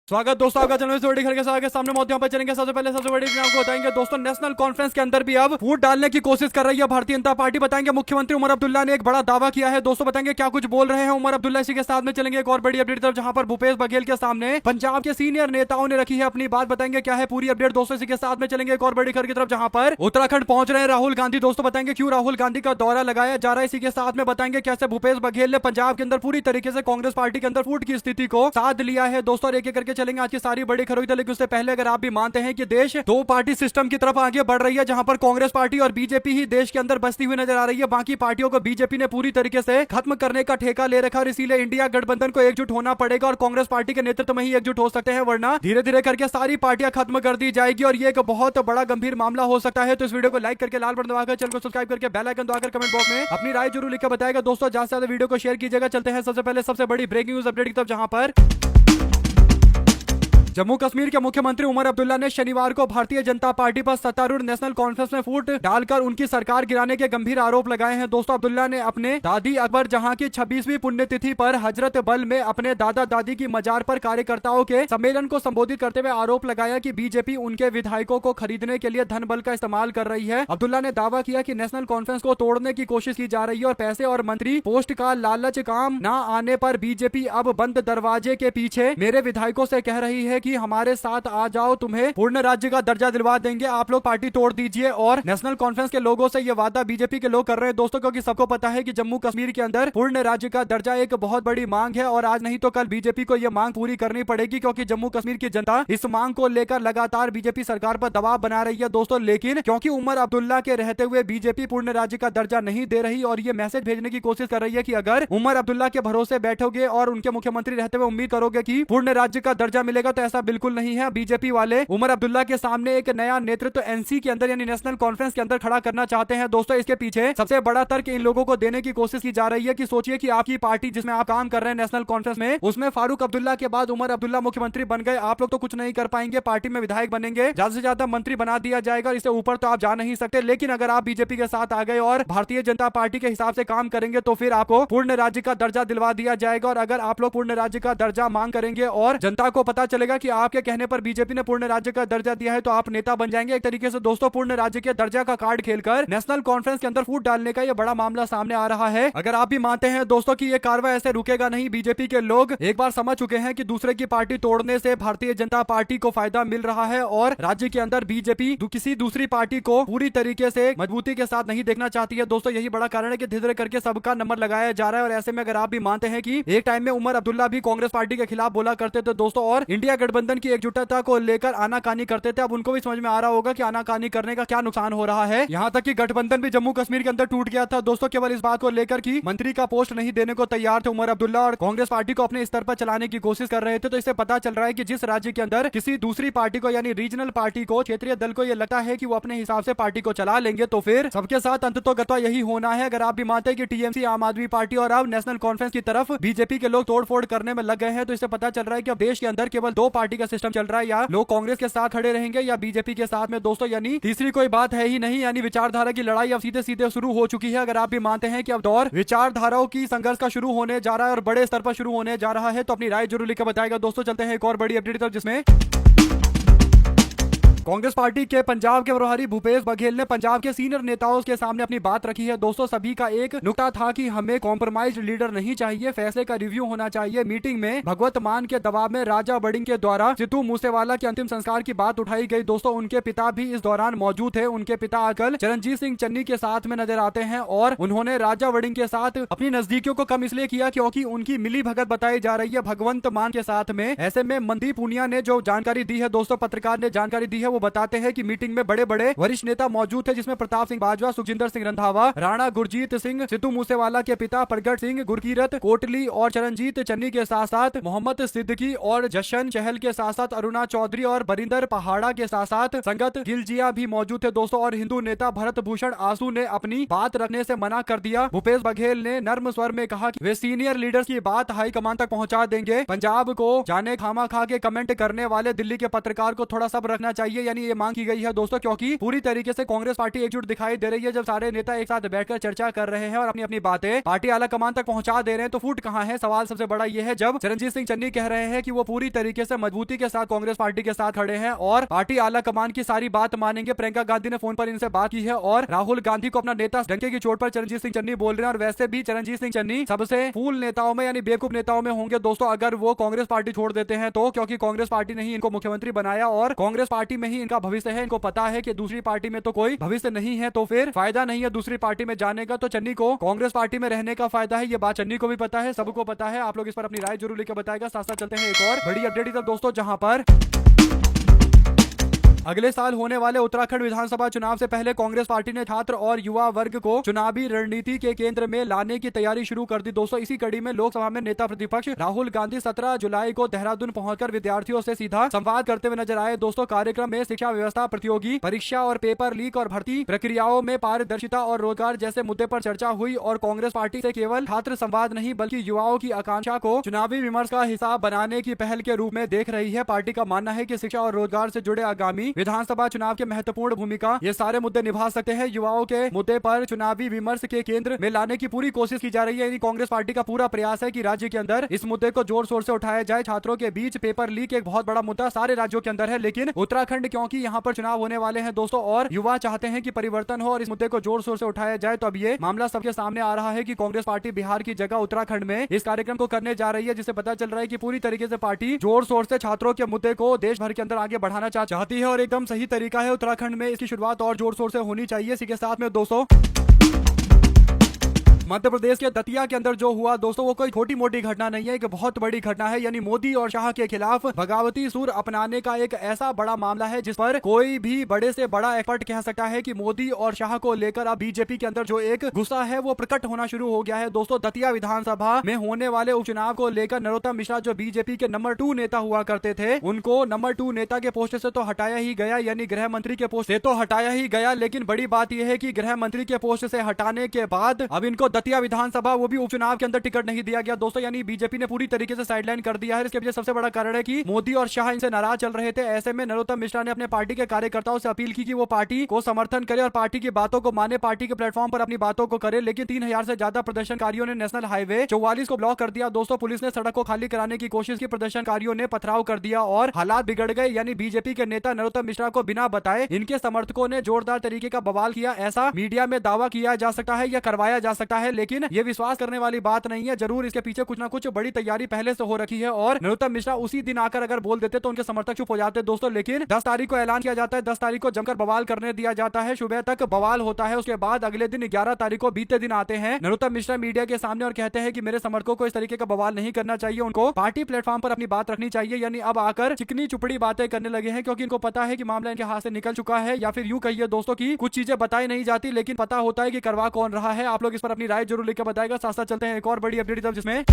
स्वागत दोस्तों आपका चैनल से घर के सामने मौत पर चलेंगे। सबसे पहले सबसे बड़ी आपको बताएंगे दोस्तों, नेशनल कॉन्फ्रेंस के अंदर भी अब फूट डालने की कोशिश कर रही है भारतीय जनता पार्टी। बताएंगे मुख्यमंत्री उमर अब्दुल्ला ने एक बड़ा दावा किया है दोस्तों, बताएंगे क्या कुछ बोल रहे हैं उमर अब्दुल्ला। इसी के साथ में चलेंगे एक और बड़ी अपडेट तरफ, जहां पर भूपेश बघेल के सामने पंजाब के सीनियर नेताओं ने रखी है अपनी बात। बताएंगे क्या है पूरी अपडेट दोस्तों। इसी के साथ में चलेंगे एक और बड़ी खबर की तरफ, जहां पर उत्तराखंड पहुंच रहे हैं राहुल गांधी। दोस्तों बताएंगे क्यों राहुल गांधी का दौरा लगाया जा रहा है। इसी के साथ में बताएंगे कैसे भूपेश बघेल ने पंजाब के अंदर पूरी तरीके से कांग्रेस पार्टी के अंदर फूट की स्थिति को साध लिया है दोस्तों। एक एक करके चलेंगे आज की सारी बड़ी खबरें। लेकिन उससे पहले अगर आप भी मानते हैं कि देश दो पार्टी सिस्टम की तरफ आगे बढ़ रही है, जहां पर कांग्रेस पार्टी और बीजेपी ही देश के अंदर बसती हुई नजर आ रही है, बाकी पार्टियों को बीजेपी ने पूरी तरीके से खत्म करने का ठेका ले रखा और इसीलिए इंडिया गठबंधन को एकजुट होना पड़ेगा और कांग्रेस पार्टी के नेतृत्व में ही एकजुट हो सकते हैं, वरना धीरे धीरे करके सारी पार्टियां खत्म कर दी जाएगी और ये एक बहुत बड़ा गंभीर मामला हो सकता है। तो इस वीडियो को लाइक करके लाल बटन दबाकर चैनल को सब्सक्राइब करके बेल आइकन दबाकर कमेंट बॉक्स में अपनी राय जरूर लिखकर बताएगा दोस्तों। ज्यादा से ज्यादा वीडियो को शेयर कीजिएगा। चलते हैं सबसे पहले सबसे बड़ी ब्रेकिंग न्यूज अपडेट की तरफ, जहां पर जम्मू कश्मीर के मुख्यमंत्री उमर अब्दुल्ला ने शनिवार को भारतीय जनता पार्टी पर सत्तारूढ़ नेशनल कॉन्फ्रेंस में फूट डालकर उनकी सरकार गिराने के गंभीर आरोप लगाए हैं दोस्तों। अब्दुल्ला ने अपने दादी अकबर जहां की 26वीं पुण्यतिथि पर हजरत बल में अपने दादा दादी की मजार पर कार्यकर्ताओं के सम्मेलन को संबोधित करते हुए आरोप लगाया कि बीजेपी उनके विधायकों को खरीदने के लिए धन बल का इस्तेमाल कर रही है। अब्दुल्ला ने दावा किया कि नेशनल कॉन्फ्रेंस को तोड़ने की कोशिश की जा रही है और पैसे और मंत्री पोस्ट का लालच काम न आने पर बीजेपी अब बंद दरवाजे के पीछे मेरे विधायकों से कह रही है कि हमारे साथ आ जाओ, तुम्हें पूर्ण राज्य का दर्जा दिलवा देंगे, आप लोग पार्टी तोड़ दीजिए। और नेशनल कॉन्फ्रेंस के लोगों से ये वादा बीजेपी के लोग कर रहे हैं दोस्तों, क्योंकि सबको पता है कि जम्मू कश्मीर के अंदर पूर्ण राज्य का दर्जा एक बहुत बड़ी मांग है और आज नहीं तो कल बीजेपी को यह मांग पूरी करनी पड़ेगी, क्योंकि जम्मू कश्मीर की जनता इस मांग को लेकर लगातार बीजेपी सरकार पर दबाव बना रही है दोस्तों। लेकिन क्योंकि उमर अब्दुल्ला के रहते हुए बीजेपी पूर्ण राज्य का दर्जा नहीं दे रही और ये मैसेज भेजने की कोशिश कर रही है कि अगर उमर अब्दुल्ला के भरोसे बैठोगे और उनके मुख्यमंत्री रहते हुए उम्मीद करोगे कि पूर्ण राज्य का दर्जा मिलेगा, तो ऐसा बिल्कुल नहीं है। बीजेपी वाले उमर अब्दुल्ला के सामने एक नया नेतृत्व एनसी के अंदर यानी नेशनल कॉन्फ्रेंस के अंदर खड़ा करना चाहते हैं दोस्तों। इसके पीछे सबसे बड़ा तर्क इन लोगों को देने की कोशिश की जा रही है कि सोचिए कि आपकी पार्टी जिसमें आप काम कर रहे हैं नेशनल कॉन्फ्रेंस में, उसमें फारूक अब्दुल्ला के बाद उमर अब्दुल्ला मुख्यमंत्री बन गए, आप लोग तो कुछ नहीं कर पाएंगे, पार्टी में विधायक बनेंगे, ज्यादा से ज्यादा मंत्री बना दिया जाएगा, इससे ऊपर तो आप जा नहीं सकते। लेकिन अगर आप बीजेपी के साथ आ गए और भारतीय जनता पार्टी के हिसाब से काम करेंगे तो फिर आपको पूर्ण राज्य का दर्जा दिलवा दिया जाएगा। और अगर आप लोग पूर्ण राज्य का दर्जा मांग करेंगे और जनता को पता चलेगा कि आपके कहने पर बीजेपी ने पूर्ण राज्य का दर्जा दिया है, तो आप नेता बन जाएंगे। एक तरीके से दोस्तों पूर्ण राज्य के दर्जा का कार्ड खेलकर नेशनल कॉन्फ्रेंस के अंदर फूट डालने का यह बड़ा मामला सामने आ रहा है। अगर आप भी मानते हैं दोस्तों कि यह कार्रवाई ऐसे रुकेगा नहीं, बीजेपी के लोग एक बार समझ चुके हैं कि दूसरे की पार्टी तोड़ने से भारतीय जनता पार्टी को फायदा मिल रहा है और राज्य के अंदर बीजेपी किसी दूसरी पार्टी को पूरी तरीके से मजबूती के साथ नहीं देखना चाहती है दोस्तों। यही बड़ा कारण है कि धीरे धीरे करके सबका नंबर लगाया जा रहा है। और ऐसे में अगर आप भी मानते हैं कि एक टाइम में उमर अब्दुल्ला भी कांग्रेस पार्टी के खिलाफ बोला करते थे दोस्तों और इंडिया गठबंधन की एकजुटता को लेकर आनाकानी करते थे, अब उनको भी समझ में आ रहा होगा कि आनाकानी करने का क्या नुकसान हो रहा है। यहाँ तक कि गठबंधन भी जम्मू कश्मीर के अंदर टूट गया था दोस्तों, केवल इस बात को लेकर कि मंत्री का पोस्ट नहीं देने को तैयार थे उमर अब्दुल्ला और कांग्रेस पार्टी को अपने स्तर पर चलाने की कोशिश कर रहे थे। तो इससे पता चल रहा है कि जिस राज्य के अंदर किसी दूसरी पार्टी को यानी रीजनल पार्टी को, क्षेत्रीय दल को यह लगता है कि वो अपने हिसाब से पार्टी को चला लेंगे, तो फिर सबके साथ अंततोगत्वा यही होना है। अगर आप भी मानते हैं कि टीएमसी, आम आदमी पार्टी और अब नेशनल कॉन्फ्रेंस की तरफ बीजेपी के लोग तोड़फोड़ करने में लग गए हैं, तो इससे पता चल रहा है कि अब देश के अंदर केवल दो पार्टी का सिस्टम चल रहा है, या लोग कांग्रेस के साथ खड़े रहेंगे या बीजेपी के साथ में दोस्तों, यानी तीसरी कोई बात है ही नहीं। यानी विचारधारा की लड़ाई अब सीधे सीधे शुरू हो चुकी है। अगर आप भी मानते हैं कि अब दौर विचारधाराओं की संघर्ष का शुरू होने जा रहा है और बड़े स्तर पर शुरू होने जा रहा है, तो अपनी राय जरूर लिखकर बताएगा दोस्तों। चलते हैं एक और बड़ी अपडेट तरफ, जिसमें कांग्रेस पार्टी के पंजाब के प्रभारी भूपेश बघेल ने पंजाब के सीनियर नेताओं के सामने अपनी बात रखी है दोस्तों। सभी का एक नुकता था कि हमें कॉम्प्रोमाइज लीडर नहीं चाहिए, फैसले का रिव्यू होना चाहिए। मीटिंग में भगवत मान के दबाव में राजा बडिंग के द्वारा सिद्धू मूसेवाला के अंतिम संस्कार की बात उठाई गई दोस्तों। उनके पिता भी इस दौरान मौजूद थे। उनके पिता आजकल चरणजीत सिंह चन्नी के साथ में नजर आते हैं और उन्होंने राजा बडिंग के साथ अपनी नजदीकियों को कम इसलिए किया क्योंकि उनकी मिली भगत बताई जा रही है भगवंत मान के साथ में। ऐसे में मनदीप पुनिया ने जो जानकारी दी है दोस्तों, पत्रकार ने जानकारी दी है, वो बताते हैं कि मीटिंग में बड़े बड़े वरिष्ठ नेता मौजूद थे, जिसमें प्रताप सिंह बाजवा, सुखजिंदर सिंह रंधावा, राणा गुरजीत सिंह, सिद्धू मूसेवाला के पिता प्रगट सिंह, गुरकीरत कोटली और चरणजीत चन्नी के साथ साथ मोहम्मद सिद्दीकी और जशन चहल के साथ साथ अरुणा चौधरी और बरिंदर पहाड़ा के साथ साथ संगत गिलजिया भी मौजूद थे दोस्तों। और हिंदू नेता भरत भूषण आंसू ने अपनी बात रखने से मना कर दिया। भूपेश बघेल ने नर्म स्वर में कहा कि वे सीनियर लीडर्स की बात हाईकमान तक पहुंचा देंगे। पंजाब को जाने खामा खा के कमेंट करने वाले दिल्ली के पत्रकार को थोड़ा सब्र रखना चाहिए, यानी ये मांग की गई है दोस्तों, क्योंकि पूरी तरीके से कांग्रेस पार्टी एकजुट दिखाई दे रही है। जब सारे नेता एक साथ बैठकर चर्चा कर रहे हैं और अपनी अपनी बातें पार्टी आला कमान तक पहुंचा दे रहे हैं, तो फूट कहां है? सवाल सबसे बड़ा ये है जब चरणजीत सिंह चन्नी कह रहे हैं कि वो पूरी तरीके से मजबूती के साथ कांग्रेस पार्टी के साथ खड़े हैं और पार्टी आला कमान की सारी बात मानेंगे। प्रियंका गांधी ने फोन पर इनसे बात की है और राहुल गांधी को अपना नेता डंके की चोट पर चरणजीत सिंह चन्नी बोल रहे हैं। और वैसे भी चरणजीत सिंह चन्नी सबसे फूल नेताओं में यानी बेवकूफ नेताओं में होंगे दोस्तों अगर वो कांग्रेस पार्टी छोड़ देते हैं तो, क्योंकि कांग्रेस पार्टी ने ही इनको मुख्यमंत्री बनाया और कांग्रेस पार्टी में ही इनका भविष्य है। इनको पता है कि दूसरी पार्टी में तो कोई भविष्य नहीं है, तो फिर फायदा नहीं है दूसरी पार्टी में जाने का। तो चन्नी को कांग्रेस पार्टी में रहने का फायदा है, ये बात चन्नी को भी पता है, सबको पता है। आप लोग इस पर अपनी राय जरूर लेकर बताएगा। साथ साथ चलते हैं एक और बड़ी अपडेट की तरफ दोस्तों, जहां पर अगले साल होने वाले उत्तराखंड विधानसभा चुनाव से पहले कांग्रेस पार्टी ने छात्र और युवा वर्ग को चुनावी रणनीति के केंद्र में लाने की तैयारी शुरू कर दी दोस्तों। इसी कड़ी में लोकसभा में नेता प्रतिपक्ष राहुल गांधी 17 जुलाई को देहरादून पहुंचकर विद्यार्थियों से सीधा संवाद करते हुए नजर आए दोस्तों। कार्यक्रम में शिक्षा व्यवस्था, प्रतियोगी परीक्षा और पेपर लीक और भर्ती प्रक्रियाओं में पारदर्शिता और रोजगार जैसे मुद्दे पर चर्चा हुई। और कांग्रेस पार्टी से केवल छात्र संवाद नहीं बल्कि युवाओं की आकांक्षा को चुनावी विमर्श का हिस्सा बनाने की पहल के रूप में देख रही है। पार्टी का मानना है कि शिक्षा और रोजगार से जुड़े आगामी विधानसभा चुनाव के महत्वपूर्ण भूमिका ये सारे मुद्दे निभा सकते हैं। युवाओं के मुद्दे पर चुनावी विमर्श के केंद्र में लाने की पूरी कोशिश की जा रही है। कांग्रेस पार्टी का पूरा प्रयास है कि राज्य के अंदर इस मुद्दे को जोर शोर से उठाया जाए। छात्रों के बीच पेपर लीक एक बहुत बड़ा मुद्दा सारे राज्यों के अंदर है, लेकिन उत्तराखंड क्योंकि यहाँ पर चुनाव होने वाले हैं दोस्तों और युवा चाहते हैं कि परिवर्तन हो और इस मुद्दे को जोर शोर से उठाया जाए, तो अब ये मामला सबके सामने आ रहा है कि कांग्रेस पार्टी बिहार की जगह उत्तराखंड में इस कार्यक्रम को करने जा रही है, जिससे पता चल रहा है कि पूरी तरीके से पार्टी जोर शोर से छात्रों के मुद्दे को देश भर के अंदर आगे बढ़ाना चाहती है और एकदम सही तरीका है। उत्तराखंड में इसकी शुरुआत और जोर शोर से होनी चाहिए। इसी के साथ में दोस्तों मध्य प्रदेश के दतिया के अंदर जो हुआ दोस्तों वो कोई छोटी मोटी घटना नहीं है, एक बहुत बड़ी घटना है। यानी मोदी और शाह के खिलाफ बगावती सुर अपनाने का एक ऐसा बड़ा मामला है जिस पर कोई भी बड़े से बड़ा एक्सपर्ट कह सकता है कि मोदी और शाह को लेकर अब बीजेपी के अंदर जो एक गुस्सा है वो प्रकट होना शुरू हो गया है दोस्तों। दतिया विधानसभा में होने वाले उपचुनाव को लेकर नरोत्तम मिश्रा जो बीजेपी के नंबर 2 नेता हुआ करते थे, उनको नंबर 2 नेता के पोस्ट से तो हटाया ही गया, यानी गृह मंत्री के पोस्ट से तो हटाया ही गया। लेकिन बड़ी बात यह है कि गृह मंत्री के पोस्ट से हटाने के बाद अब इनको दतिया विधानसभा वो भी उपचुनाव के अंदर टिकट नहीं दिया गया दोस्तों, यानी बीजेपी ने पूरी तरीके से साइडलाइन कर दिया है। इसके पीछे सबसे बड़ा कारण है कि मोदी और शाह इनसे नाराज चल रहे थे। ऐसे में नरोत्तम मिश्रा ने अपने पार्टी के कार्यकर्ताओं से अपील की कि वो पार्टी को समर्थन करे और पार्टी की बातों को माने, पार्टी के प्लेटफॉर्म पर अपनी बातों को करे। लेकिन 3000 से ज्यादा प्रदर्शनकारियों ने नेशनल हाईवे 44 को ब्लॉक कर दिया दोस्तों। पुलिस ने सड़क को खाली कराने की कोशिश की, प्रदर्शनकारियों ने पथराव कर दिया और हालात बिगड़ गए। यानी बीजेपी के नेता नरोत्तम मिश्रा को बिना बताए इनके समर्थकों ने जोरदार तरीके का बवाल किया। ऐसा मीडिया में दावा किया जा सकता है या करवाया जा सकता है, लेकिन ये विश्वास करने वाली बात नहीं है। जरूर इसके पीछे कुछ ना कुछ बड़ी तैयारी पहले से हो रखी है और नरोत्तम मिश्रा उसी दिन आकर अगर बोल देते तो उनके समर्थक चुप हो जाते दोस्तों। लेकिन 10 तारीख को ऐलान किया जाता है, 10 तारीख को जमकर बवाल करने दिया जाता है, सुबह तक बवाल होता है। उसके बाद अगले दिन 11 तारीख को बीते दिन आते हैं नरोत्तम मिश्रा मीडिया के सामने और कहते हैं कि मेरे समर्थकों को इस तरीके का बवाल नहीं करना चाहिए, उनको पार्टी प्लेटफॉर्म पर अपनी बात रखनी चाहिए। यानी अब आकर चिकनी चुपड़ी बातें करने लगे हैं, क्योंकि इनको पता है कि मामला इनके हाथ से निकल चुका है। या फिर यूं कहिए दोस्तों की कुछ चीजें बताई नहीं जाती, लेकिन पता होता है कि करवा कौन रहा है। आप लोग इस पर अपनी राय जरूर लेकर बताएगा। साथ साथ चलते हैं एक और बड़ी अपडेट जिसमें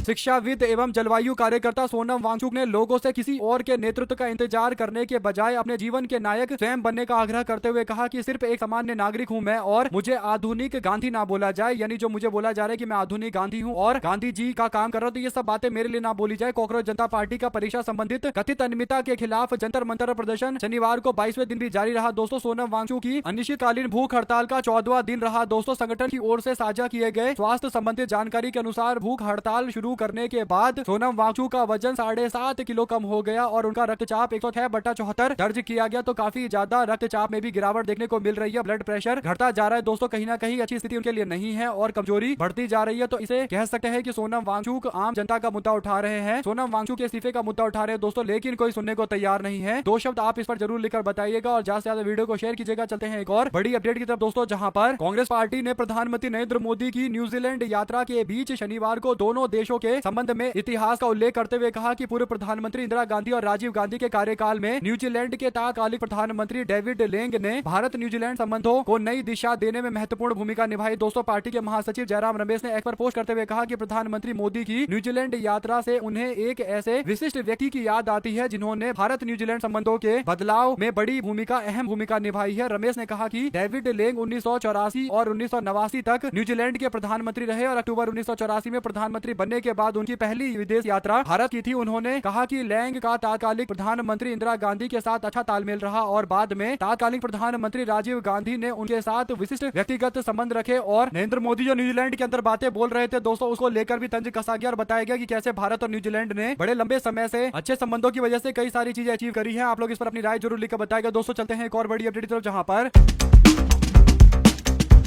शिक्षाविद एवं जलवायु कार्यकर्ता सोनम वांगचुक ने लोगों से किसी और के नेतृत्व का इंतजार करने के बजाय अपने जीवन के नायक स्वयं बनने का आग्रह करते हुए कहा कि सिर्फ एक सामान्य नागरिक हूं मैं और मुझे आधुनिक गांधी ना बोला जाए। यानी जो मुझे बोला जा रहा है कि मैं आधुनिक गांधी हूं और गांधी जी का काम कर रहा हूं, तो ये सब बातें मेरे लिए ना बोली जाए। कॉकरोच जनता पार्टी का परीक्षा संबंधित कथित अनियमितता के खिलाफ जंतर मंतर प्रदर्शन शनिवार को 22वें दिन भी जारी रहा दोस्तों। सोनम वांगचुक की अनिश्चितकालीन भूख हड़ताल का 14वां दिन रहा दोस्तों। संगठन की ओर से साझा किए गए स्वास्थ्य संबंधित जानकारी के अनुसार भूख हड़ताल शुरू करने के बाद सोनम वांगचुक का वजन 7.5 किलो कम हो गया और उनका रक्तचाप 106/74 दर्ज किया गया। तो काफी ज्यादा रक्तचाप में भी गिरावट देखने को मिल रही है। ब्लड प्रेशर घटता जा रहा है दोस्तों, कहीं ना कहीं अच्छी स्थिति उनके लिए नहीं है और कमजोरी बढ़ती जा रही है। तो इसे कह सकते हैं कि सोनम वांगचुक आम जनता का मुद्दा उठा रहे हैं, सोनम वांगचुक के इस्तीफे का मुद्दा उठा रहे हैं दोस्तों, लेकिन कोई सुनने को तैयार नहीं है। 2 शब्द आप इस पर जरूर लिखकर बताइएगा और ज्यादा से ज्यादा वीडियो को शेयर कीजिएगा। चलते हैं एक और बड़ी अपडेट की तरफ दोस्तों, जहां पर कांग्रेस पार्टी ने प्रधानमंत्री नरेंद्र मोदी की न्यूजीलैंड यात्रा के बीच शनिवार को दोनों देशों के संबंध में इतिहास का उल्लेख करते हुए कहा कि पूर्व प्रधानमंत्री इंदिरा गांधी और राजीव गांधी के कार्यकाल में न्यूजीलैंड के तत्कालीन प्रधानमंत्री डेविड लेंग ने भारत न्यूजीलैंड संबंधों को नई दिशा देने में महत्वपूर्ण भूमिका निभाई दोस्तों। पार्टी के महासचिव जयराम रमेश ने एक्स पर पोस्ट करते हुए कहा कि प्रधानमंत्री मोदी की न्यूजीलैंड यात्रा से उन्हें एक ऐसे विशिष्ट व्यक्ति की याद आती है जिन्होंने भारत न्यूजीलैंड संबंधों के बदलाव में बड़ी भूमिका अहम भूमिका निभाई है। रमेश ने कहा कि डेविड लेंग 1984 और 1989 तक न्यूजीलैंड के प्रधानमंत्री रहे और अक्टूबर 1984 में प्रधानमंत्री बनने के बाद उनकी पहली विदेश यात्रा भारत की थी। उन्होंने कहा कि लैंग का तात्कालिक प्रधानमंत्री इंदिरा गांधी के साथ अच्छा तालमेल रहा और बाद में तात्कालिक प्रधानमंत्री राजीव गांधी ने उनके साथ विशिष्ट व्यक्तिगत संबंध रखे। और नरेंद्र मोदी जो न्यूजीलैंड के अंदर बातें बोल रहे थे दोस्तों, उसको लेकर भी तंज कसा गया और बताया गया कि कैसे भारत और न्यूजीलैंड ने बड़े लंबे समय से अच्छे संबंधों की वजह से कई सारी चीजें अचीव करी है। आप लोग इस पर अपनी राय जरूर लिखकर बताएगा। दोस्तों चलते हैं एक और बड़ी अपडेट की तरफ, जहां पर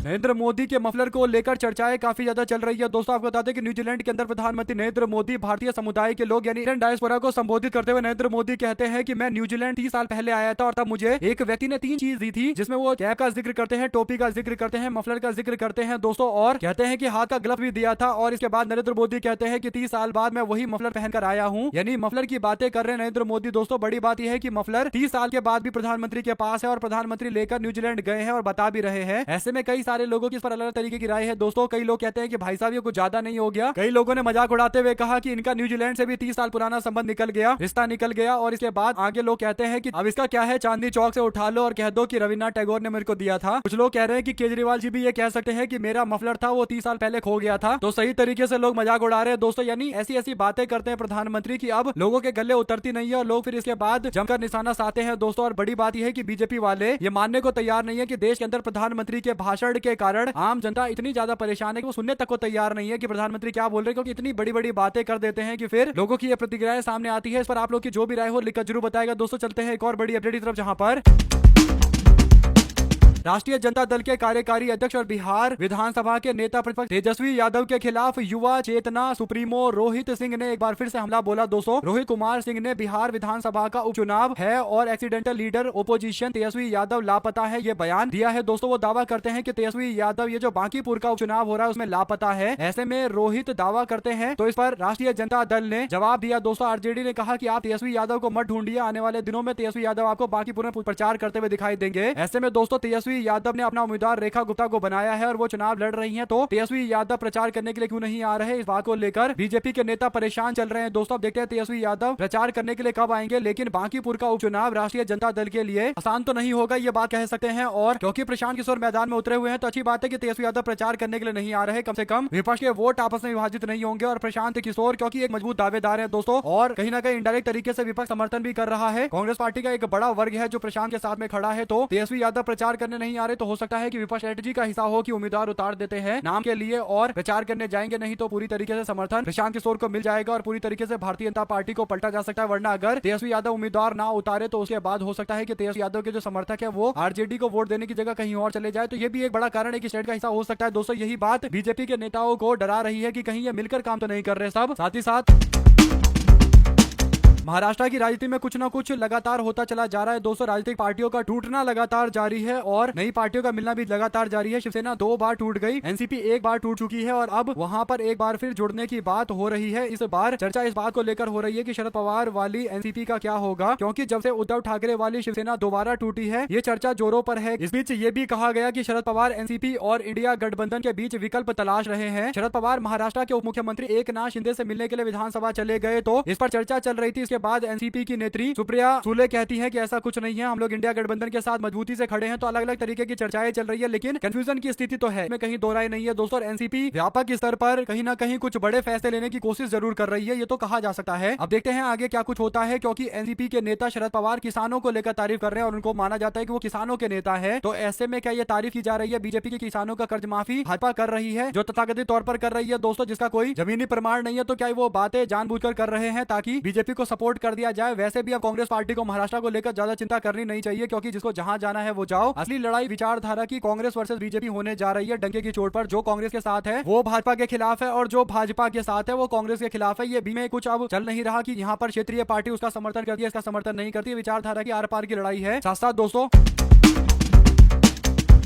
नरेंद्र मोदी के मफलर को लेकर चर्चाएं काफी ज्यादा चल रही है। दोस्तों आपको बता दें कि न्यूजीलैंड के अंदर प्रधानमंत्री नरेंद्र मोदी भारतीय समुदाय के लोग यानी इंडियन डायस्पोरा को संबोधित करते हुए नरेंद्र मोदी कहते हैं कि मैं न्यूजीलैंड 30 साल पहले आया था और तब मुझे एक व्यक्ति ने 3 चीज दी थी, जिसमें वो कैप का जिक्र करते हैं, टोपी का जिक्र करते हैं, मफलर का जिक्र करते हैं दोस्तों, और कहते हैं कि हाथ का ग्लव भी दिया था। और इसके बाद नरेंद्र मोदी कहते हैं कि 30 साल बाद मैं वही मफलर पहनकर आया हूँ, यानी मफलर की बातें कर रहे हैं नरेंद्र मोदी। दोस्तों बड़ी बात यह है कि मफलर 30 साल के बाद भी प्रधानमंत्री के पास है और प्रधानमंत्री लेकर न्यूजीलैंड गए हैं और बता भी रहे हैं। ऐसे में कई सारे लोगों की इस पर अलग तरीके की राय है दोस्तों। कई लोग कहते हैं कि भाई साहब ये कुछ ज्यादा नहीं हो गया। कई लोगों ने मजाक उड़ाते हुए कहा कि इनका न्यूजीलैंड से भी 30 साल पुराना संबंध निकल गया, रिश्ता निकल गया। और इसके बाद आगे लोग कहते हैं कि अब इसका क्या है, चांदनी चौक से उठा लो और कह दो कि रविन्द्रनाथ टैगोर ने मेरे को दिया था। कुछ लोग कह रहे हैं कि केजरीवाल जी भी ये कह सकते हैं कि मेरा मफलर था वो 30 साल पहले खो गया था। तो सही तरीके से लोग मजाक उड़ा रहे हैं दोस्तों, यानी ऐसी ऐसी बातें करते हैं प्रधानमंत्री की अब लोगों के गले उतरती नहीं है और लोग फिर इसके बाद जमकर निशाना साधते हैं दोस्तों। और बड़ी बात यह है कि बीजेपी वाले ये मानने को तैयार नहीं है कि देश के अंदर प्रधानमंत्री के भाषण के कारण आम जनता इतनी ज्यादा परेशान है कि वो सुनने तक को तैयार नहीं है कि प्रधानमंत्री क्या बोल रहे हैं, क्योंकि इतनी बड़ी बड़ी बातें कर देते हैं कि फिर लोगों की ये प्रतिक्रियाएं सामने आती है। इस पर आप लोग की जो भी राय हो लिखकर जरूर बताएगा। दोस्तों चलते हैं एक और बड़ी अपडेट की तरफ, जहां पर राष्ट्रीय जनता दल के कार्यकारी अध्यक्ष और बिहार विधानसभा के नेता प्रतिपक्ष तेजस्वी यादव के खिलाफ युवा चेतना सुप्रीमो रोहित सिंह ने एक बार फिर से हमला बोला। दोस्तों रोहित कुमार सिंह ने बिहार विधानसभा का उपचुनाव है और accidental leader opposition Tejashwi Yadav लापता है ये बयान दिया है। दोस्तों वो दावा करते हैं कि तेजस्वी यादव ये जो बांकीपुर का उपचुनाव हो रहा है उसमें लापता है। ऐसे में रोहित दावा करते हैं तो इस पर राष्ट्रीय जनता दल ने जवाब दिया। दोस्तों आरजेडी ने कहा कि आप तेजस्वी यादव को मत ढूंढिए, आने वाले दिनों में तेजस्वी यादव आपको बांकीपुर में प्रचार करते हुए दिखाई देंगे। ऐसे में दोस्तों तेजस्वी यादव ने अपना उम्मीदवार रेखा गुप्ता को बनाया है और वो चुनाव लड़ रही हैं, तो तेजस्वी यादव प्रचार करने के लिए क्यों नहीं आ रहे, इस बात को लेकर बीजेपी के नेता परेशान चल रहे हैं। दोस्तों अब देखते हैं तेजस्वी यादव प्रचार करने के लिए कब आएंगे। लेकिन बांकीपुर का उपचुनाव राष्ट्रीय जनता दल के लिए आसान तो नहीं होगा, ये बात कह सकते हैं। और क्योंकि प्रशांत किशोर मैदान में उतरे हुए हैं तो अच्छी बात है कि तेजस्वी यादव प्रचार करने के लिए नहीं आ रहे। कम से कम विपक्ष के वोट आपस में विभाजित नहीं होंगे और प्रशांत किशोर क्योंकि एक मजबूत दावेदार है दोस्तों, और कहीं ना कहीं इनडायरेक्ट तरीके से विपक्ष समर्थन भी कर रहा है। कांग्रेस पार्टी का एक बड़ा वर्ग है जो प्रशांत के साथ में खड़ा है, तो तेजस्वी यादव प्रचार करने नहीं आ रहे तो हो सकता है कि विपक्ष स्ट्रेटजी का हिस्सा हो कि उम्मीदवार उतार देते हैं नाम के लिए और प्रचार करने जाएंगे, नहीं तो पूरी तरीके से समर्थन प्रशांत किशोर को मिल जाएगा और पूरी तरीके से भारतीय जनता पार्टी को पलटा जा सकता है। वरना अगर तेजस्वी यादव उम्मीदवार ना उतारे तो उसके बाद हो सकता है कि तेजस्वी यादव के जो समर्थक है वो आरजेडी को वोट देने की जगह कहीं और चले जाए। तो ये भी एक बड़ा कारण है कि स्टेट का हिस्सा हो सकता है। दोस्तों यही बात बीजेपी के नेताओं को डरा रही है कि कहीं ये मिलकर काम तो नहीं कर रहे सब। साथ ही साथ महाराष्ट्र की राजनीति में कुछ ना कुछ लगातार होता चला जा रहा है। दोस्तों राजनीतिक पार्टियों का टूटना लगातार जारी है और नई पार्टियों का मिलना भी लगातार जारी है। शिवसेना 2 बार टूट गई, एनसीपी 1 बार टूट चुकी है और अब वहां पर एक बार फिर जुड़ने की बात हो रही है। इस बार चर्चा इस बात को लेकर हो रही है कि शरद पवार वाली एनसीपी का क्या होगा, क्योंकि जब से उद्धव ठाकरे वाली शिवसेना दोबारा टूटी है ये चर्चा जोरों पर है। इस बीच ये भी कहा गया कि शरद पवार एनसीपी और इंडिया गठबंधन के बीच विकल्प तलाश रहे हैं। शरद पवार महाराष्ट्र के उप मुख्यमंत्री एकनाथ शिंदे से मिलने के लिए विधानसभा चले गए तो इस पर चर्चा चल रही थी। इसके बाद एनसीपी की नेत्री सुप्रिया सुले कहती हैं कि ऐसा कुछ नहीं है, हम लोग इंडिया गठबंधन के साथ मजबूती से खड़े हैं। तो अलग अलग तरीके की चर्चाएं चल रही है, लेकिन कंफ्यूजन की स्थिति तो है, इसमें कहीं दो राय नहीं है दोस्तों। एनसीपी व्यापक स्तर पर कहीं ना कहीं कुछ बड़े फैसले लेने की कोशिश जरूर कर रही है, ये तो कहा जा सकता है। अब देखते हैं आगे क्या कुछ होता है, क्योंकि एनसीपी के नेता शरद पवार किसानों को लेकर तारीफ कर रहे हैं और उनको माना जाता है कि वो किसानों के नेता है। तो ऐसे में क्या ये तारीफ की जा रही है बीजेपी के किसानों का कर्ज माफी भाजपा कर रही है, जो तथाकथित तौर पर कर रही है दोस्तों, जिसका कोई जमीनी प्रमाण नहीं है। तो क्या वो बातें जानबूझकर कर रहे हैं ताकि बीजेपी को सपोर्ट कर दिया जाए। वैसे भी अब कांग्रेस पार्टी को महाराष्ट्र को लेकर ज्यादा चिंता करनी नहीं चाहिए, क्योंकि जिसको जहां जाना है वो जाओ। असली लड़ाई विचारधारा की कांग्रेस वर्सेस बीजेपी होने जा रही है। डंके की चोट पर जो कांग्रेस के साथ है वो भाजपा के खिलाफ है और जो भाजपा के साथ है वो कांग्रेस के खिलाफ है। ये भी में कुछ अब चल नहीं रहा कि यहाँ पर क्षेत्रीय पार्टी उसका समर्थन करती है, इसका समर्थन नहीं करती है। विचारधारा की आर पार की लड़ाई है। साथ साथ दोस्तों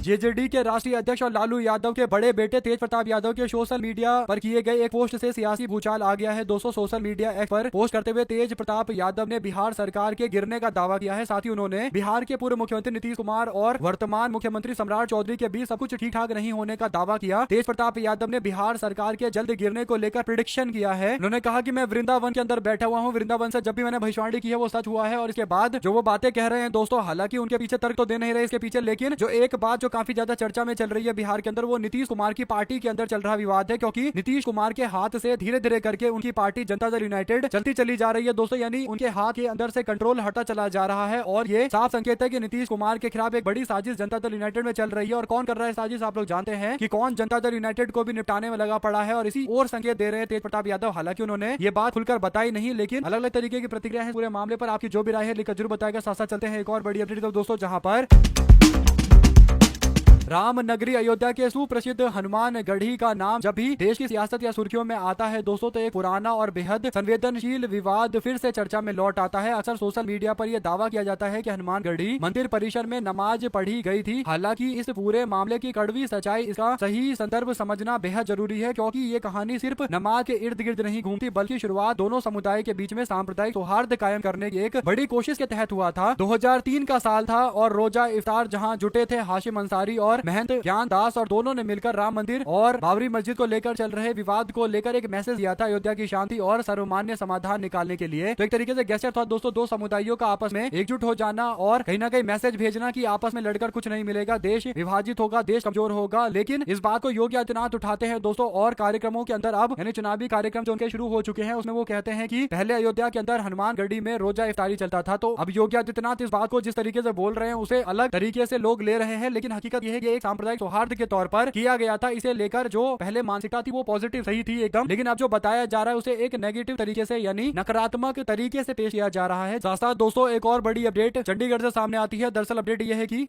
जेजेडी के राष्ट्रीय अध्यक्ष और लालू यादव के बड़े बेटे तेज प्रताप यादव के सोशल मीडिया पर किए गए एक पोस्ट से सियासी भूचाल आ गया है दोस्तों। सोशल मीडिया एक्स पर पोस्ट करते हुए तेज प्रताप यादव ने बिहार सरकार के गिरने का दावा किया है। साथ ही उन्होंने बिहार के पूर्व मुख्यमंत्री नीतीश कुमार और वर्तमान मुख्यमंत्री सम्राट चौधरी के बीच सब कुछ ठीक ठाक नहीं होने का दावा किया। तेज प्रताप यादव ने बिहार सरकार के जल्द गिरने को लेकर प्रिडिक्शन किया है। उन्होंने कहा कि मैं वृंदावन के अंदर बैठा हुआ हूँ, वृंदावन से जब भी मैंने भविष्यवाणी की है वो सच हुआ है। और इसके बाद जो वो बातें कह रहे हैं दोस्तों, हालांकि उनके पीछे तर्क तो दे नहीं रहे इसके पीछे, लेकिन जो एक बात जो काफी ज्यादा चर्चा में चल रही है बिहार के अंदर, वो नीतीश कुमार की पार्टी के अंदर चल रहा विवाद है, क्योंकि नीतीश कुमार के हाथ से धीरे धीरे करके उनकी पार्टी जनता दल यूनाइटेड चलती चली जा रही है दोस्तों, यानी उनके हाथ के अंदर से कंट्रोल हटा चला जा रहा है। और ये साफ संकेत है कि नीतीश कुमार के खिलाफ एक बड़ी साजिश जनता दल यूनाइटेड में चल रही है। और कौन कर रहा है साजिश, आप लोग जानते हैं कि कौन जनता दल यूनाइटेड को भी निपटाने में लगा पड़ा है। और इसी और संकेत दे रहे हैं तेज प्रताप यादव। हालांकि उन्होंने ये बात खुलकर बताई नहीं, लेकिन अलग अलग तरीके की प्रतिक्रिया है पूरे मामले पर। आपकी जो भी राय है लिखकर जरूर बताएगा। साथ साथ चलते हैं एक और बड़ी अपडेट दोस्तों, जहां पर राम नगरी अयोध्या के सुप्रसिद्ध हनुमान गढ़ी का नाम जब भी देश की सियासत या सुर्खियों में आता है दोस्तों, तो एक पुराना और बेहद संवेदनशील विवाद फिर से चर्चा में लौट आता है। अक्सर सोशल मीडिया पर यह दावा किया जाता है कि हनुमान गढ़ी मंदिर परिसर में नमाज पढ़ी गई थी। हालांकि इस पूरे मामले की कड़वी सच्चाई, इसका सही संदर्भ समझना बेहद जरूरी है, क्योंकि ये कहानी सिर्फ नमाज के इर्द गिर्द नहीं घूमती, बल्कि शुरुआत दोनों समुदाय के बीच में सांप्रदायिक सौहार्द कायम करने की एक बड़ी कोशिश के तहत हुआ था। 2003 का साल था और रोजा इफ्तार जहाँ जुटे थे हाशिम अंसारी और महंत ज्ञान दास, और दोनों ने मिलकर राम मंदिर और बाबरी मस्जिद को लेकर चल रहे विवाद को लेकर एक मैसेज दिया था अयोध्या की शांति और सर्वमान्य समाधान निकालने के लिए। तो एक तरीके से गेस्टर था दोस्तों, दो समुदायों का आपस में एकजुट हो जाना और कहीं ना कहीं मैसेज भेजना कि आपस में लड़कर कुछ नहीं मिलेगा, देश विभाजित होगा, देश कमजोर होगा। लेकिन इस बात को योगी आदित्यनाथ उठाते हैं दोस्तों, और कार्यक्रमों के अंदर अब यानी चुनावी कार्यक्रम जो उनके शुरू हो चुके हैं उसमें वो कहते हैं कि पहले अयोध्या के अंदर हनुमान गढ़ी में रोजा इफ्तारी चलता था। तो अब योगी आदित्यनाथ इस बात को जिस तरीके से बोल रहे हैं उसे अलग तरीके से लोग ले रहे हैं, लेकिन हकीकत यह है कि एक सांप्रदायिक सौहार्द के तौर पर किया गया था। इसे लेकर जो पहले मानसिकता थी वो पॉजिटिव सही थी एकदम, लेकिन अब जो बताया जा रहा है उसे एक नेगेटिव तरीके से यानी नकारात्मक तरीके से पेश किया जा रहा है। साथ साथ दोस्तों एक और बड़ी अपडेट चंडीगढ़ से सामने आती है। दरअसल अपडेट यह है कि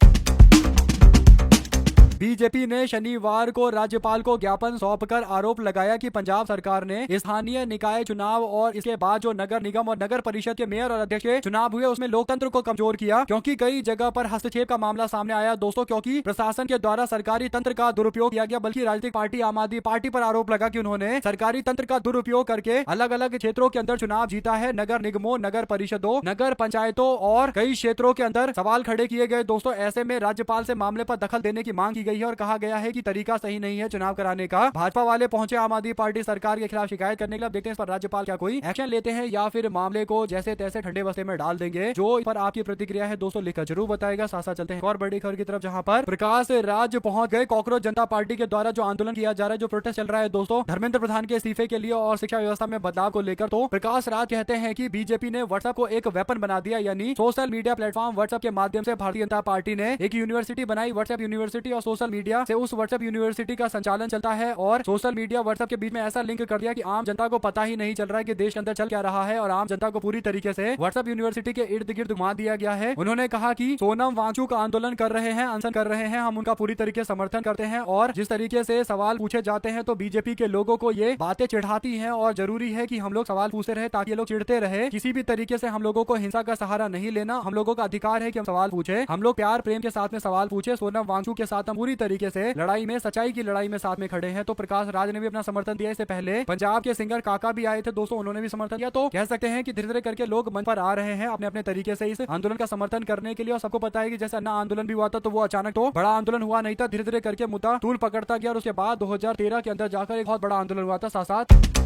बीजेपी ने शनिवार को राज्यपाल को ज्ञापन सौंपकर आरोप लगाया कि पंजाब सरकार ने स्थानीय निकाय चुनाव और इसके बाद जो नगर निगम और नगर परिषद के मेयर और अध्यक्ष के चुनाव हुए उसमें लोकतंत्र को कमजोर किया, क्योंकि कई जगह पर हस्तक्षेप का मामला सामने आया दोस्तों, क्योंकि प्रशासन के द्वारा सरकारी तंत्र का दुरुपयोग किया गया। बल्कि राजनीतिक पार्टी आम आदमी पार्टी पर आरोप लगा कि उन्होंने सरकारी तंत्र का दुरुपयोग करके अलग अलग क्षेत्रों के अंदर चुनाव जीता है। नगर निगमों, नगर परिषदों, नगर पंचायतों और कई क्षेत्रों के अंदर सवाल खड़े किए गए दोस्तों। ऐसे में राज्यपाल से मामले पर दखल देने की मांग की गई है और कहा गया है कि तरीका सही नहीं है चुनाव कराने का। भाजपा वाले पहुंचे आम आदमी पार्टी सरकार के खिलाफ शिकायत करने के लिए। देखते हैं इस पर राज्यपाल क्या कोई एक्शन लेते हैं या फिर मामले को जैसे तैसे ठंडे बस्ते में डाल देंगे। जो इस पर आपकी प्रतिक्रिया है दोस्तों लिखकर जरूर बताएगा। साथ साथ चलते हैं और बड़ी खबर की तरफ, जहां पर प्रकाश राज पहुंच गए। कॉकरोच जनता पार्टी के द्वारा जो आंदोलन किया जा रहा है, जो प्रोटेस्ट चल रहा है दोस्तों धर्मेंद्र प्रधान के इस्तीफे के लिए और शिक्षा व्यवस्था में बदलाव को लेकर, तो प्रकाश राज कहते हैं कि बीजेपी ने व्हाट्सएप को एक वेपन बना दिया, यानी सोशल मीडिया प्लेटफॉर्म व्हाट्सएप के माध्यम से भारतीय जनता पार्टी ने एक यूनिवर्सिटी बनाई, व्हाट्सएप यूनिवर्सिटी, और सोशल मीडिया से उस व्हाट्सएप यूनिवर्सिटी का संचालन चलता है। और सोशल मीडिया व्हाट्सएप के बीच में ऐसा लिंक कर दिया कि आम जनता को पता ही नहीं चल रहा है कि देश के अंदर चल क्या रहा है, और आम जनता को पूरी तरीके से व्हाट्सएप यूनिवर्सिटी के इर्द गिर्द घुमा दिया गया है। उन्होंने कहा कि सोनम वांगचुक आंदोलन कर रहे हैं, अनशन कर रहे हैं, हम उनका पूरी तरीके से समर्थन करते हैं, और जिस तरीके से सवाल पूछे जाते हैं तो बीजेपी के लोगों को ये बातें चिढ़ाती हैं, और जरूरी है कि हम लोग सवाल पूछते रहे ताकि ये लोग चिढ़ते रहे। किसी भी तरीके से हम लोगों को हिंसा का सहारा नहीं लेना, हम लोगों का अधिकार है कि हम सवाल पूछे, हम लोग प्यार प्रेम के साथ में सवाल पूछे। सोनम वांगचुक के साथ हम पूरी तरीके से लड़ाई में, सच्चाई की लड़ाई में साथ में खड़े हैं। तो प्रकाश राज ने भी अपना समर्थन दिया। इससे पहले पंजाब के सिंगर काका भी आए थे दोस्तों, उन्होंने भी समर्थन दिया। तो कह सकते हैं कि धीरे धीरे करके लोग मंच पर आ रहे हैं अपने अपने तरीके से इस आंदोलन का समर्थन करने के लिए। और सबको पता है कि जैसे अन्ना आंदोलन भी हुआ था तो वो अचानक तो बड़ा आंदोलन हुआ नहीं था, धीरे धीरे करके मुद्दा तूल पकड़ता गया और उसके बाद 2013 के अंदर जाकर एक बहुत बड़ा आंदोलन हुआ था। साथ साथ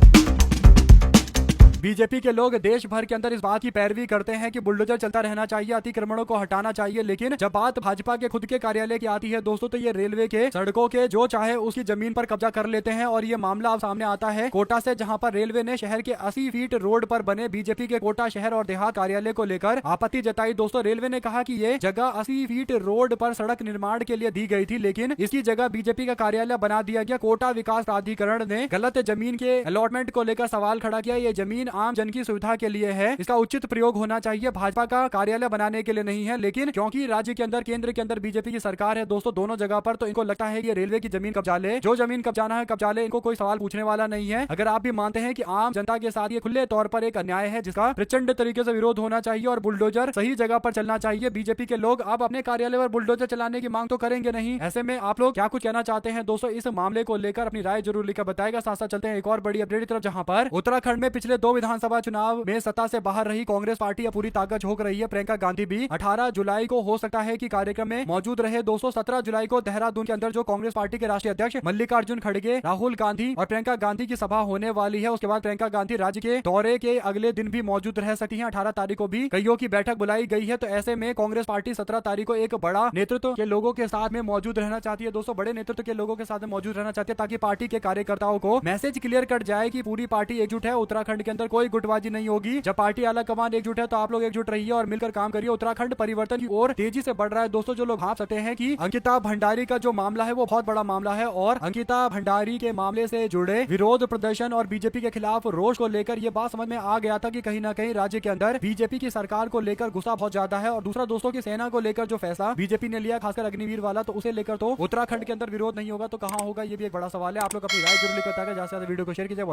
बीजेपी के लोग देश भर के अंदर इस बात की पैरवी करते हैं कि बुलडोजर चलता रहना चाहिए, अतिक्रमणों को हटाना चाहिए, लेकिन जब बात भाजपा के खुद के कार्यालय की आती है दोस्तों, तो ये रेलवे के सड़कों के जो चाहे उसकी जमीन पर कब्जा कर लेते हैं। और ये मामला अब सामने आता है कोटा से, जहां पर रेलवे ने शहर के 80 फीट रोड पर बने बीजेपी के कोटा शहर और देहात कार्यालय को लेकर आपत्ति जताई दोस्तों। रेलवे ने कहा कि ये जगह 80 फीट रोड पर सड़क निर्माण के लिए दी गई थी, लेकिन इसकी जगह बीजेपी का कार्यालय बना दिया गया। कोटा विकास प्राधिकरण ने गलत जमीन के अलॉटमेंट को लेकर सवाल खड़ा किया। ये जमीन आम जन की सुविधा के लिए है, इसका उचित प्रयोग होना चाहिए, भाजपा का कार्यालय बनाने के लिए नहीं है। लेकिन क्योंकि राज्य के अंदर, केंद्र के अंदर बीजेपी की सरकार है दोस्तों दोनों जगह पर, तो इनको लगता है कि रेलवे की जमीन कब्जा ले, जो जमीन कब्जाना है कब्जा ले, इनको कोई सवाल पूछने वाला नहीं है। अगर आप भी मानते हैं कि आम जनता के साथ ये खुले तौर पर एक अन्याय है जिसका प्रचंड तरीके से विरोध होना चाहिए और बुलडोजर सही जगह पर चलना चाहिए, बीजेपी के लोग अब अपने कार्यालय पर बुलडोजर चलाने की मांग तो करेंगे नहीं। ऐसे में आप लोग क्या कुछ कहना चाहते हैं दोस्तों इस मामले को लेकर, अपनी राय जरूर लिखकर बताएगा। साथ साथ चलते हैं एक और बड़ी अपडेट की तरफ, जहां पर उत्तराखंड में पिछले 2 विधानसभा चुनाव में सत्ता से बाहर रही कांग्रेस पार्टी अब पूरी ताकत झोंक रही है। प्रियंका गांधी भी 18 जुलाई को हो सकता है कि कार्यक्रम में मौजूद रहे। दोस्तों 17 जुलाई को देहरादून के अंदर जो कांग्रेस पार्टी के राष्ट्रीय अध्यक्ष मल्लिकार्जुन खड़गे, राहुल गांधी और प्रियंका गांधी की सभा होने वाली है। उसके बाद प्रियंका गांधी राज्य के दौरे के अगले दिन भी मौजूद रह सकती है। 18 तारीख को भी कईयों की बैठक बुलाई गई है। तो ऐसे में कांग्रेस पार्टी 17 तारीख को एक बड़ा नेतृत्व के लोगों के साथ में मौजूद रहना चाहती है। दोस्तों बड़े नेतृत्व के लोगों के साथ में मौजूद रहना चाहती है ताकि पार्टी के कार्यकर्ताओं को मैसेज क्लियर कट जाए कि पूरी पार्टी एकजुट है। उत्तराखंड के अंदर कोई गुटबाजी नहीं होगी। जब पार्टी आला कमान एकजुट है तो आप लोग एकजुट रहिए और मिलकर काम करिए। उत्तराखंड परिवर्तन की ओर तेजी से बढ़ रहा है। दोस्तों जो लोग भाप सकते हैं कि अंकिता भंडारी का जो मामला है वो बहुत बड़ा मामला है और अंकिता भंडारी के मामले से जुड़े विरोध प्रदर्शन और बीजेपी के खिलाफ रोष को लेकर ये बात समझ में आ गया था कि कहीं ना कहीं राज्य के अंदर बीजेपी की सरकार को लेकर गुस्सा बहुत ज्यादा है। और दूसरा दोस्तों की सेना को लेकर जो फैसला बीजेपी ने लिया, खासकर अग्निवीर वाला, तो उसे लेकर तो उत्तराखंड के अंदर विरोध नहीं होगा तो कहां होगा, ये भी एक बड़ा सवाल है। आप लोग अपनी राय जरूर लिखकर ज्यादा से ज्यादा वीडियो को शेयर कीजिए।